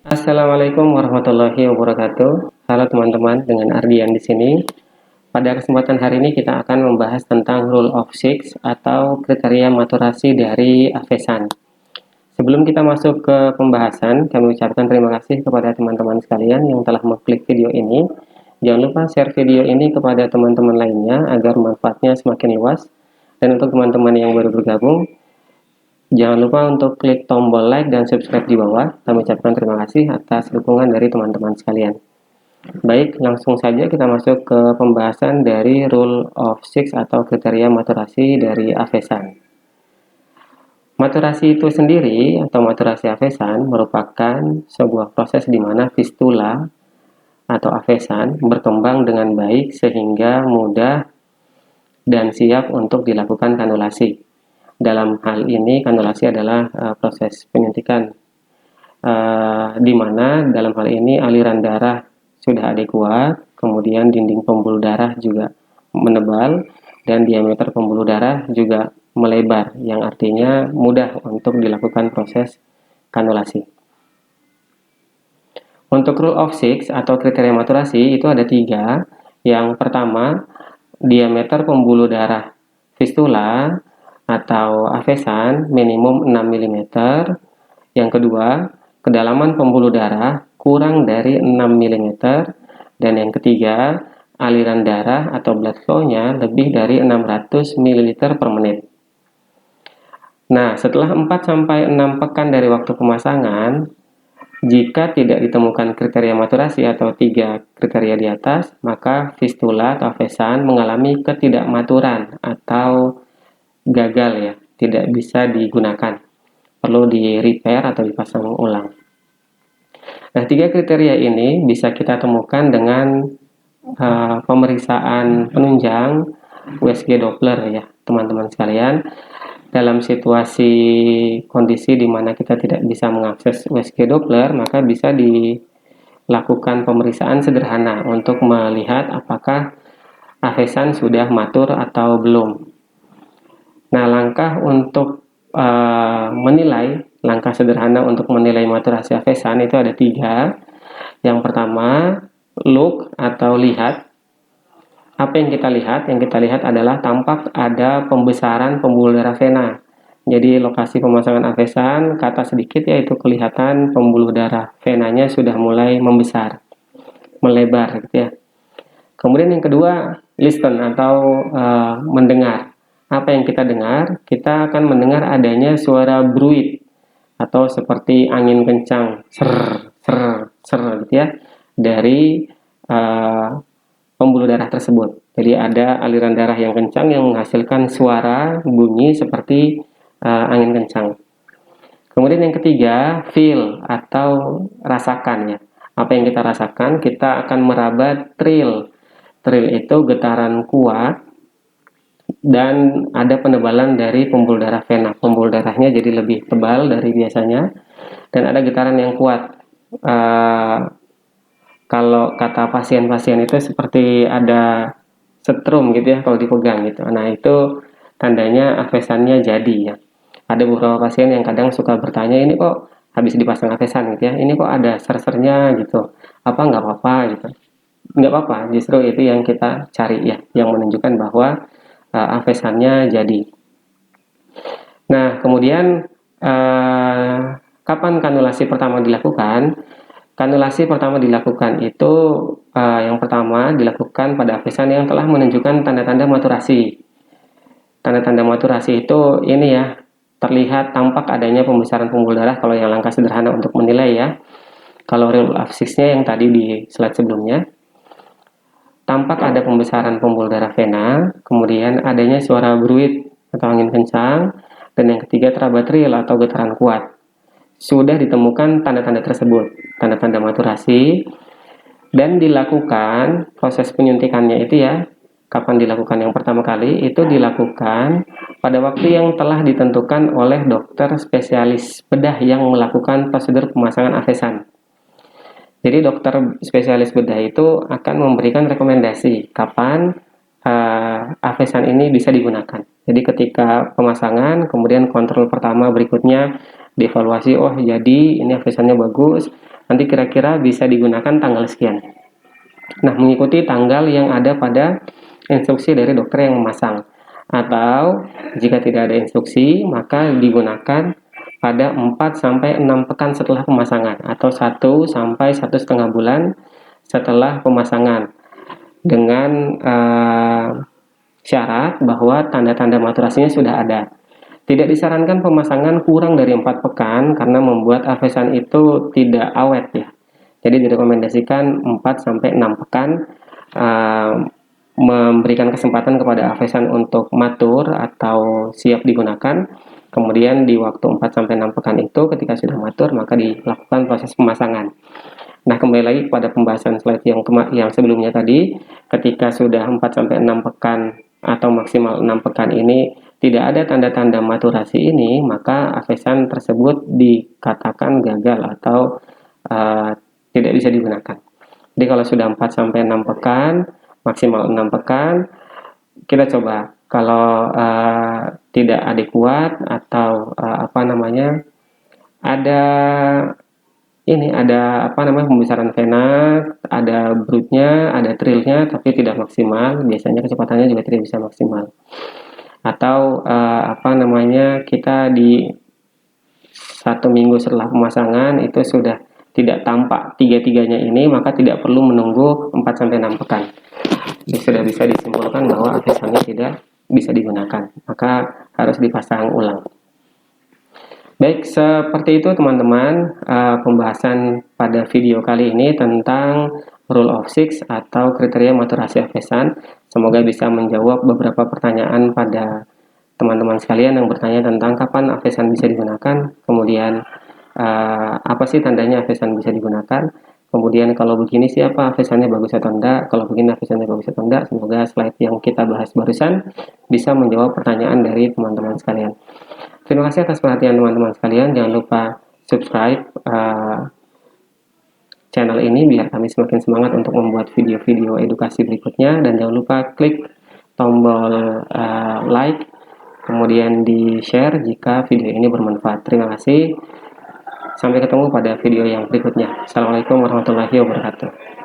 Assalamualaikum warahmatullahi wabarakatuh. Halo teman-teman, dengan Ardian di sini. Pada kesempatan hari ini kita akan membahas tentang Rule of Six atau kriteria maturasi dari Avesan. Sebelum kita masuk ke pembahasan, kami ucapkan terima kasih kepada teman-teman sekalian yang telah mengklik video ini. Jangan lupa share video ini kepada teman-teman lainnya agar manfaatnya semakin luas. Dan untuk teman-teman yang baru bergabung, jangan lupa untuk klik tombol like dan subscribe di bawah. Kami ucapkan terima kasih atas dukungan dari teman-teman sekalian. Baik, langsung saja kita masuk ke pembahasan dari Rule of Six atau kriteria maturasi dari Avesan. Maturasi itu sendiri atau maturasi Avesan merupakan sebuah proses di mana fistula atau Avesan berkembang dengan baik sehingga mudah dan siap untuk dilakukan kanulasi. Dalam hal ini kanulasi adalah proses penyuntikan di mana dalam hal ini aliran darah sudah adekuat, kemudian dinding pembuluh darah juga menebal, dan diameter pembuluh darah juga melebar, yang artinya mudah untuk dilakukan proses kanulasi. Untuk Rule of Six atau kriteria maturasi itu ada 3. Yang pertama, diameter pembuluh darah fistula atau Avesan minimum 6 mm. Yang kedua, kedalaman pembuluh darah kurang dari 6 mm. Dan yang ketiga, aliran darah atau blood flow-nya lebih dari 600 ml per menit. Nah, setelah 4-6 pekan dari waktu pemasangan, jika tidak ditemukan kriteria maturasi atau 3 kriteria di atas, maka fistula atau Avesan mengalami ketidakmaturan atau gagal ya, tidak bisa digunakan. Perlu di repair atau dipasang ulang. Nah, 3 kriteria ini bisa kita temukan dengan pemeriksaan penunjang USG Doppler ya, teman-teman sekalian. Dalam situasi kondisi di mana kita tidak bisa mengakses USG Doppler, maka bisa dilakukan pemeriksaan sederhana untuk melihat apakah Avesan sudah matur atau belum. Nah, langkah sederhana untuk menilai maturasi Avesan itu ada 3. Yang pertama, look atau lihat. Apa yang kita lihat? Yang kita lihat adalah tampak ada pembesaran pembuluh darah vena. Jadi lokasi pemasangan Avesan ke atas sedikit, yaitu kelihatan pembuluh darah venanya sudah mulai membesar, melebar gitu ya. Kemudian yang kedua, listen atau mendengar. Apa yang kita dengar? Kita akan mendengar adanya suara bruit atau seperti angin kencang, ser gitu ya, dari pembuluh darah tersebut. Jadi ada aliran darah yang kencang yang menghasilkan suara bunyi seperti angin kencang. Kemudian yang ketiga, feel atau rasakan ya. Apa yang kita rasakan? Kita akan meraba trill. Trill itu getaran kuat dan ada penebalan dari pembuluh darah vena. Pembuluh darahnya jadi lebih tebal dari biasanya dan ada getaran yang kuat. Kalau kata pasien-pasien itu seperti ada setrum gitu ya kalau dipegang gitu. Nah, itu tandanya Avesannya jadi ya. Ada beberapa pasien yang kadang suka bertanya, ini kok habis dipasang Avesan gitu ya, ini kok ada ser-sernya gitu, apa nggak apa-apa gitu. Nggak apa-apa, justru itu yang kita cari ya, yang menunjukkan bahwa Avesannya jadi. Nah, kemudian kapan kanulasi pertama dilakukan? Kanulasi pertama dilakukan itu yang pertama dilakukan pada Avesan yang telah menunjukkan tanda-tanda maturasi. Tanda-tanda maturasi itu ini ya, terlihat tampak adanya pembesaran pembuluh darah kalau yang langkah sederhana untuk menilai ya. Kalau Rule of Six-nya yang tadi di slide sebelumnya, tampak ada pembesaran pembuluh darah vena, kemudian adanya suara bruit atau angin kencang, dan yang ketiga teraba trill atau getaran kuat. Sudah ditemukan tanda-tanda tersebut, tanda-tanda maturasi, dan dilakukan proses penyuntikannya itu ya, kapan dilakukan yang pertama kali, itu dilakukan pada waktu yang telah ditentukan oleh dokter spesialis bedah yang melakukan prosedur pemasangan Avesan. Jadi dokter spesialis bedah itu akan memberikan rekomendasi kapan Avesan ini bisa digunakan. Jadi ketika pemasangan, kemudian kontrol pertama berikutnya dievaluasi, oh jadi ini Avesannya bagus, nanti kira-kira bisa digunakan tanggal sekian. Nah, mengikuti tanggal yang ada pada instruksi dari dokter yang memasang. Atau jika tidak ada instruksi, maka digunakan pada 4-6 pekan setelah pemasangan atau 1 sampai 1,5 bulan setelah pemasangan, dengan syarat bahwa tanda-tanda maturasinya sudah ada. Tidak disarankan pemasangan kurang dari 4 pekan karena membuat avesan itu tidak awet ya. Jadi direkomendasikan 4-6 pekan, memberikan kesempatan kepada avesan untuk matur atau siap digunakan. Kemudian di waktu 4-6 pekan itu ketika sudah matur maka dilakukan proses pemasangan. Nah, kembali lagi pada pembahasan slide yang sebelumnya tadi, ketika sudah 4-6 pekan atau maksimal 6 pekan ini tidak ada tanda-tanda maturasi ini, maka avesan tersebut dikatakan gagal atau tidak bisa digunakan. Jadi kalau sudah 4-6 pekan, maksimal 6 pekan, kita coba. Kalau tidak adekuat atau ada pembesaran vena, ada broodnya, ada trilnya, tapi tidak maksimal, biasanya kecepatannya juga tidak bisa maksimal. Atau kita di 1 minggu setelah pemasangan itu sudah tidak tampak tiga-tiganya ini, maka tidak perlu menunggu 4-6 pekan. Jadi sudah bisa disimpulkan bahwa avesannya tidak bisa digunakan, maka harus dipasang ulang. Baik, seperti itu teman-teman pembahasan pada video kali ini tentang Rule of Six atau kriteria maturasi avesan. Semoga bisa menjawab beberapa pertanyaan pada teman-teman sekalian yang bertanya tentang kapan avesan bisa digunakan, kemudian apa sih tandanya avesan bisa digunakan, kemudian kalau begini siapa avesannya bagus atau enggak, kalau begini avesannya bagus atau enggak. Semoga slide yang kita bahas barusan bisa menjawab pertanyaan dari teman-teman sekalian. Terima kasih atas perhatian teman-teman sekalian. Jangan lupa subscribe channel ini biar kami semakin semangat untuk membuat video-video edukasi berikutnya, dan jangan lupa klik tombol like, kemudian di share jika video ini bermanfaat. Terima kasih. Sampai ketemu pada video yang berikutnya. Assalamualaikum warahmatullahi wabarakatuh.